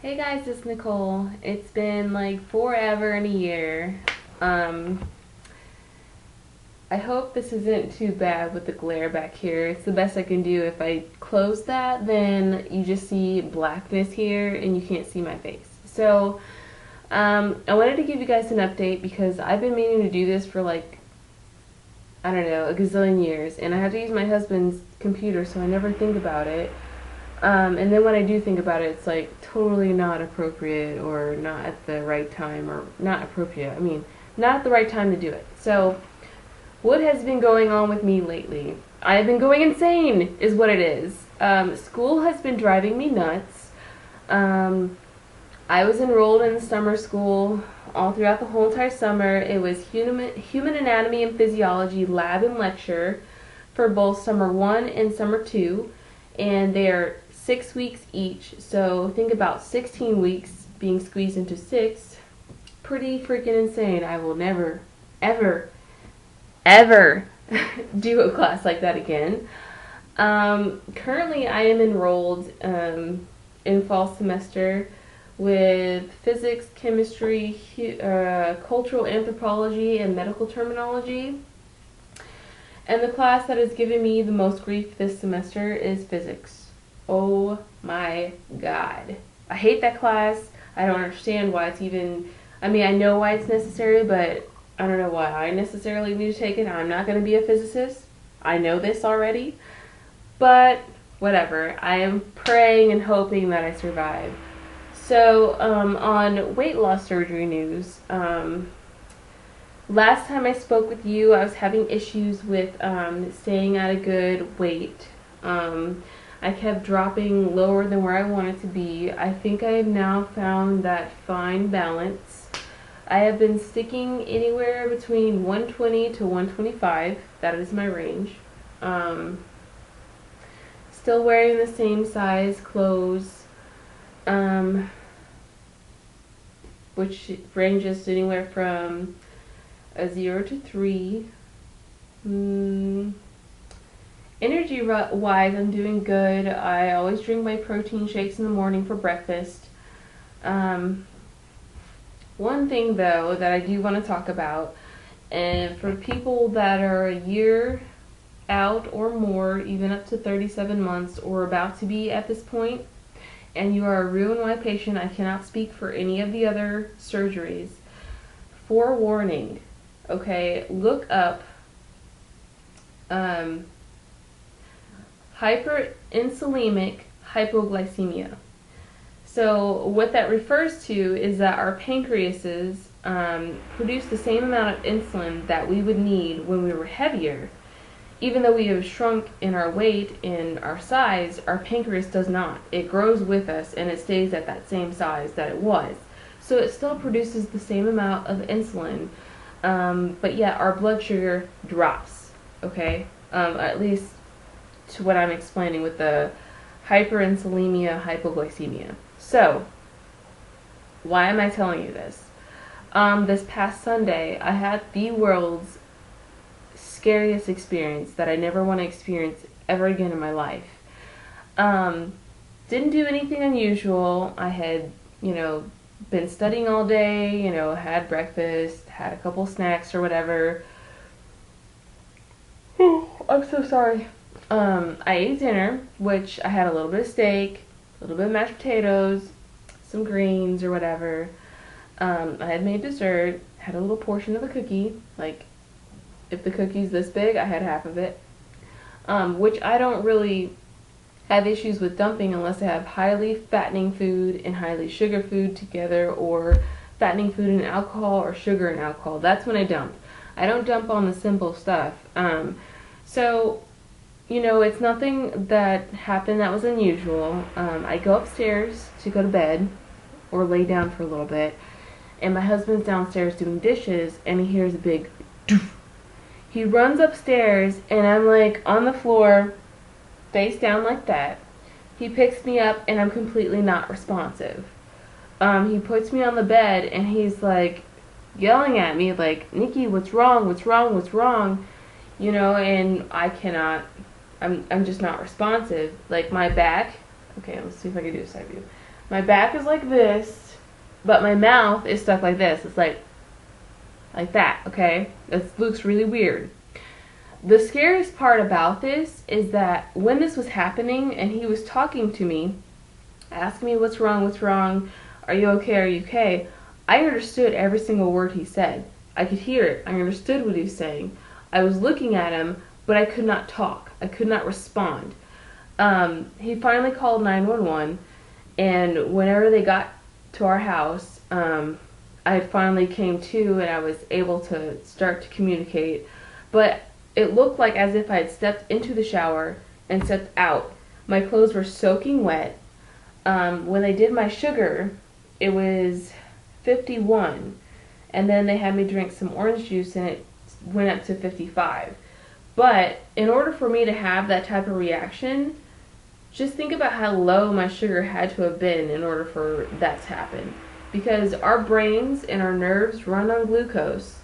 Hey guys, it's Nicole. It's been like forever and a year. Um, I hope this isn't too bad with the glare back here. It's the best I can do. If I close that, then you just see blackness here and you can't see my face. So, I wanted to give you guys an update because I've been meaning to do this for like, I don't know, a gazillion years. And I have to use my husband's computer, so I never think about it. And then when I do think about it, it's like totally not appropriate or not at the right time or not appropriate. I mean, not at the right time to do it. So, what has been going on with me lately? I have been going insane, is what it is. School has been driving me nuts. Um, I was enrolled in summer school all throughout the whole entire summer. It was human anatomy and physiology lab and lecture for both summer 1 and summer 2, and they are 6 weeks each, so think about 16 weeks being squeezed into 6. Pretty freaking insane. I will never, ever, ever do a class like that again. Currently, I am enrolled in fall semester with physics, chemistry, cultural anthropology, and medical terminology. And the class that has given me the most grief this semester is physics. Oh my god. I hate that class. I don't understand why it's even, I mean, I know why it's necessary, but I don't know why I necessarily need to take it. I'm not going to be a physicist. I know this already. But whatever. I am praying and hoping that I survive. So, on weight loss surgery news, last time I spoke with you, I was having issues with staying at a good weight. I kept dropping lower than where I wanted to be. I think I have now found that fine balance. I have been sticking anywhere between 120 to 125. That is my range. Still wearing the same size clothes, which ranges anywhere from a 0 to 3. Energy wise, I'm doing good. I always drink my protein shakes in the morning for breakfast. One thing though that I do want to talk about, and for people that are a year out or more, even up to 37 months or about to be at this point, and you are a Roux-en-Y patient, I cannot speak for any of the other surgeries. Forewarning, okay, look up hyperinsulinic hypoglycemia. So what that refers to is that our pancreases produce the same amount of insulin that we would need when we were heavier. Even though we have shrunk in our weight and our size, our pancreas does not. It grows with us and it stays at that same size that it was. So it still produces the same amount of insulin, but yet our blood sugar drops, okay? At least to what I'm explaining with the hyperinsulinemia, hypoglycemia. So, why am I telling you this? This past Sunday, I had the world's scariest experience that I never want to experience ever again in my life. Didn't do anything unusual. I had, been studying all day, had breakfast, had a couple snacks or whatever. I'm so sorry. I ate dinner, which I had a little bit of steak, a little bit of mashed potatoes, some greens or whatever. I had made dessert, had a little portion of a cookie, like if the cookie's this big, I had half of it, which I don't really have issues with dumping unless I have highly fattening food and highly sugar food together, or fattening food and alcohol or sugar and alcohol. That's when I dump. I don't dump on the simple stuff. So, it's nothing that happened that was unusual. I go upstairs to go to bed or lay down for a little bit, and my husband's downstairs doing dishes, and he hears a big doof. He runs upstairs, and I'm like on the floor, face down like that. He picks me up, and I'm completely not responsive. He puts me on the bed, and he's like yelling at me, like, "Nikki, what's wrong? What's wrong? What's wrong?" And I cannot. I'm just not responsive. Like my back. Okay, let's see if I can do a side view. My back is like this, but my mouth is stuck like this. It's like that, okay? It looks really weird. The scariest part about this is that when this was happening and he was talking to me, asking me what's wrong, are you okay, I understood every single word he said. I could hear it. I understood what he was saying. I was looking at him, but I could not talk. I could not respond. He finally called 911, and whenever they got to our house, I finally came to and I was able to start to communicate. But it looked like as if I had stepped into the shower and stepped out. My clothes were soaking wet. When they did my sugar, it was 51. And then they had me drink some orange juice and it went up to 55. But in order for me to have that type of reaction, just think about how low my sugar had to have been in order for that to happen. Because our brains and our nerves run on glucose.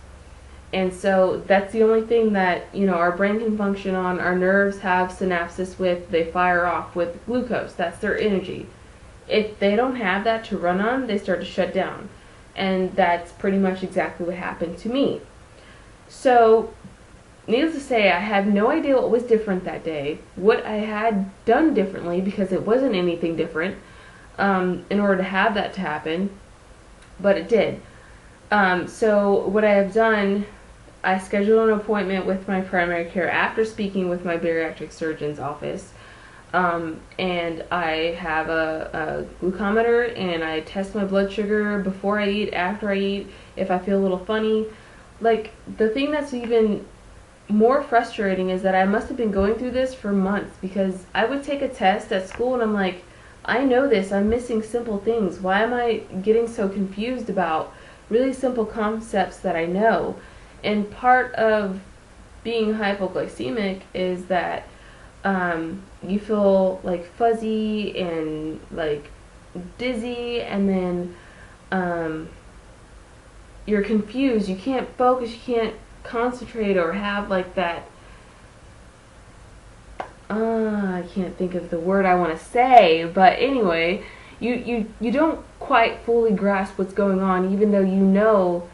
And so that's the only thing that, our brain can function on. Our nerves have synapses with, they fire off with glucose. That's their energy. If they don't have that to run on, they start to shut down. And that's pretty much exactly what happened to me. So, needless to say, I had no idea what was different that day, what I had done differently, because it wasn't anything different, in order to have that to happen, but it did. So what I have done, I scheduled an appointment with my primary care after speaking with my bariatric surgeon's office, and I have a glucometer, and I test my blood sugar before I eat, after I eat, if I feel a little funny. Like, the thing that's even more frustrating is that I must have been going through this for months, because I would take a test at school and I'm like, I know this, I'm missing simple things. Why am I getting so confused about really simple concepts that I know? And part of being hypoglycemic is that you feel like fuzzy and like dizzy, and then you're confused, you can't focus, you can't concentrate or have like that, I can't think of the word I want to say, but anyway, you don't quite fully grasp what's going on, even though you know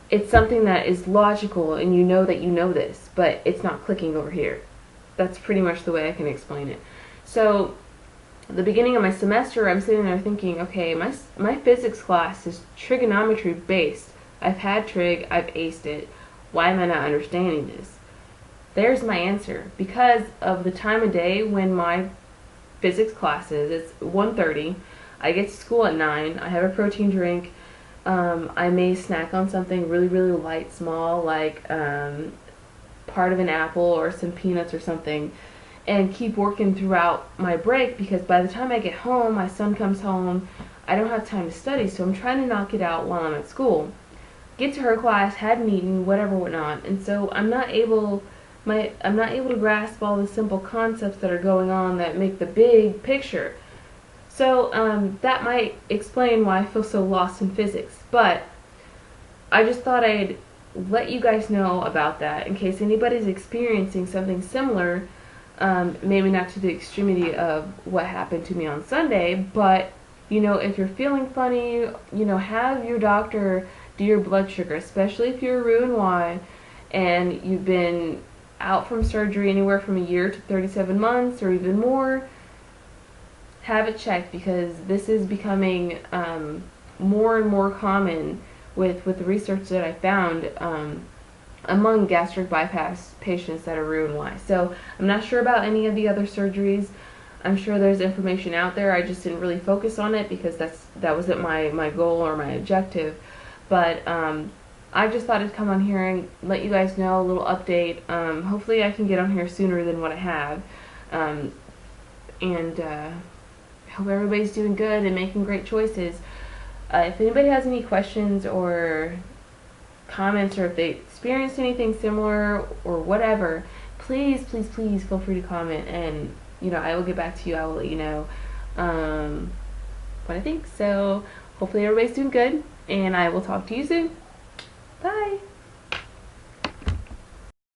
it's something that is logical and you know that you know this, but it's not clicking over here. That's pretty much the way I can explain it. So at the beginning of my semester, I'm sitting there thinking, okay, my physics class is trigonometry based. I've had trig, I've aced it. Why am I not understanding this? There's my answer. Because of the time of day when my physics class is, it's 1:30. I get to school at 9. I have a protein drink. I may snack on something really, really light, small, like part of an apple or some peanuts or something, and keep working throughout my break, because by the time I get home, my son comes home, I don't have time to study, so I'm trying to knock it out while I'm at school. Get to her class, hadn't eaten, whatever, whatnot, and so I'm not able to grasp all the simple concepts that are going on that make the big picture. So that might explain why I feel so lost in physics, but I just thought I'd let you guys know about that in case anybody's experiencing something similar, maybe not to the extremity of what happened to me on Sunday, but if you're feeling funny, have your doctor do your blood sugar, especially if you're a Roux-en-Y and you've been out from surgery anywhere from a year to 37 months or even more. Have it checked, because this is becoming more and more common with the research that I found among gastric bypass patients that are Roux-en-Y. So I'm not sure about any of the other surgeries. I'm sure there's information out there. I just didn't really focus on it because that wasn't my goal or my objective. But I just thought I'd come on here and let you guys know a little update. Hopefully I can get on here sooner than what I have. And hope everybody's doing good and making great choices. If anybody has any questions or comments, or if they experienced anything similar or whatever, please, please, please feel free to comment, and I will get back to you. I will let you know what I think. So hopefully everybody's doing good, and I will talk to you soon. Bye.